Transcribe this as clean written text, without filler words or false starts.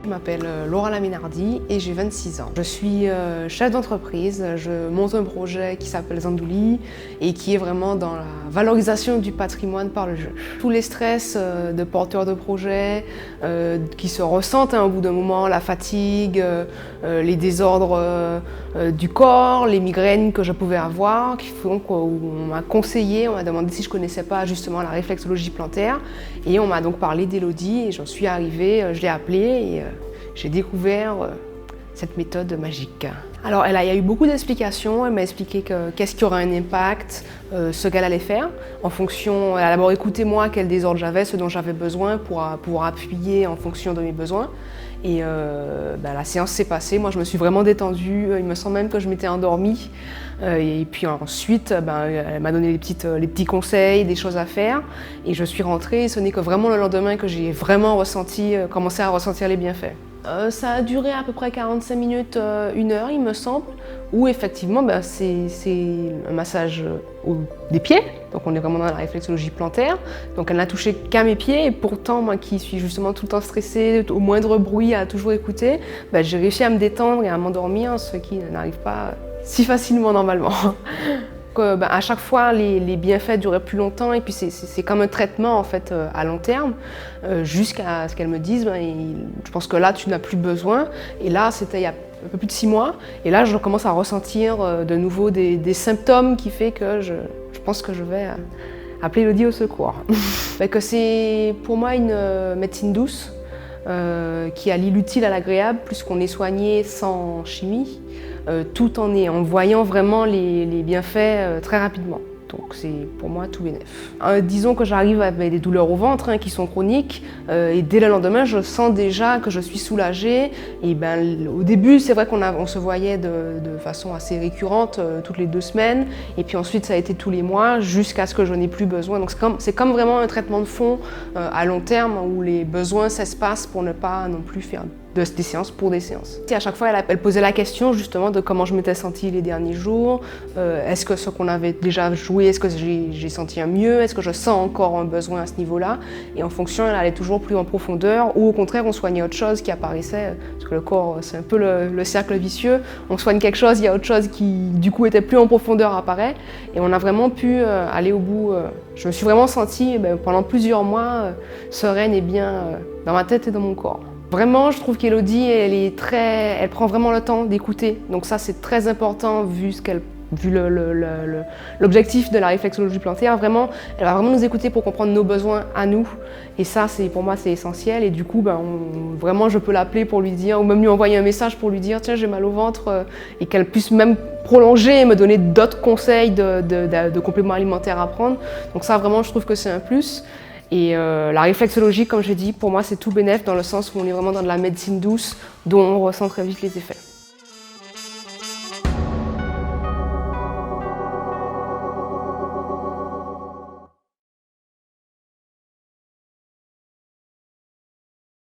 Je m'appelle Laura Laminardi et j'ai 26 ans. Je suis chef d'entreprise, je monte un projet qui s'appelle Zandouli et qui est vraiment dans la valorisation du patrimoine par le jeu. Tous les stress de porteurs de projets qui se ressentent au bout d'un moment, la fatigue, les désordres du corps, les migraines que je pouvais avoir, qui font qu'on m'a conseillé, on m'a demandé si je connaissais pas justement la réflexologie plantaire et on m'a donc parlé d'Elodie et j'en suis arrivée, je l'ai appelée et j'ai découvert cette méthode magique. Alors il y a eu beaucoup d'explications, elle m'a expliqué qu'est-ce qui aurait un impact, ce qu'elle allait faire. En fonction, elle a d'abord écouté moi quel désordre j'avais, ce dont j'avais besoin pour pouvoir appuyer en fonction de mes besoins. Et la séance s'est passée, moi je me suis vraiment détendue, il me semble même que je m'étais endormie. Et puis ensuite, elle m'a donné les petits conseils, des choses à faire. Et je suis rentrée, et ce n'est que vraiment le lendemain que j'ai vraiment commencé à ressentir les bienfaits. Ça a duré à peu près 45 minutes, 1 heure il me semble, où effectivement c'est un massage des pieds, donc on est vraiment dans la réflexologie plantaire, donc elle n'a touché qu'à mes pieds et pourtant moi qui suis justement tout le temps stressée, au moindre bruit à toujours écouter, j'ai réussi à me détendre et à m'endormir, ce qui n'arrive pas si facilement normalement. À chaque fois, les bienfaits duraient plus longtemps et puis c'est comme un traitement en fait à long terme jusqu'à ce qu'elles me disent je pense que là tu n'as plus besoin et là c'était il y a un peu plus de 6 mois et là je commence à ressentir de nouveau des symptômes qui fait que je pense que je vais appeler Elodie au secours. Que c'est pour moi une médecine douce qui allie l'utile à l'agréable puisqu'on est soigné sans chimie. Tout en voyant vraiment les bienfaits très rapidement. Donc c'est pour moi tout bénef. Disons que j'arrive avec des douleurs au ventre qui sont chroniques et dès le lendemain je sens déjà que je suis soulagée. Et au début c'est vrai qu'on se voyait de façon assez récurrente toutes les 2 semaines et puis ensuite ça a été tous les mois jusqu'à ce que je n'ai plus besoin. Donc c'est comme vraiment un traitement de fond à long terme où les besoins s'espacent pour ne pas non plus faire des séances pour des séances. Et à chaque fois, elle posait la question justement de comment je m'étais sentie les derniers jours, est-ce que ce qu'on avait déjà joué, est-ce que j'ai senti un mieux, est-ce que je sens encore un besoin à ce niveau-là, et en fonction, elle allait toujours plus en profondeur, ou au contraire, on soignait autre chose qui apparaissait, parce que le corps, c'est un peu le cercle vicieux, on soigne quelque chose, il y a autre chose qui du coup était plus en profondeur apparaît, et on a vraiment pu aller au bout. Je me suis vraiment sentie pendant plusieurs mois sereine et bien dans ma tête et dans mon corps. Vraiment, je trouve qu'Elodie, elle prend vraiment le temps d'écouter. Donc ça, c'est très important vu l'objectif de la réflexologie plantaire. Vraiment, elle va vraiment nous écouter pour comprendre nos besoins à nous. Et ça, pour moi, c'est essentiel. Et du coup, vraiment, je peux l'appeler pour lui dire, ou même lui envoyer un message pour lui dire, tiens, j'ai mal au ventre, et qu'elle puisse même prolonger et me donner d'autres conseils de compléments alimentaires à prendre. Donc ça, vraiment, je trouve que c'est un plus. Et la réflexologie, comme je dis, pour moi c'est tout bénef dans le sens où on est vraiment dans de la médecine douce dont on ressent très vite les effets.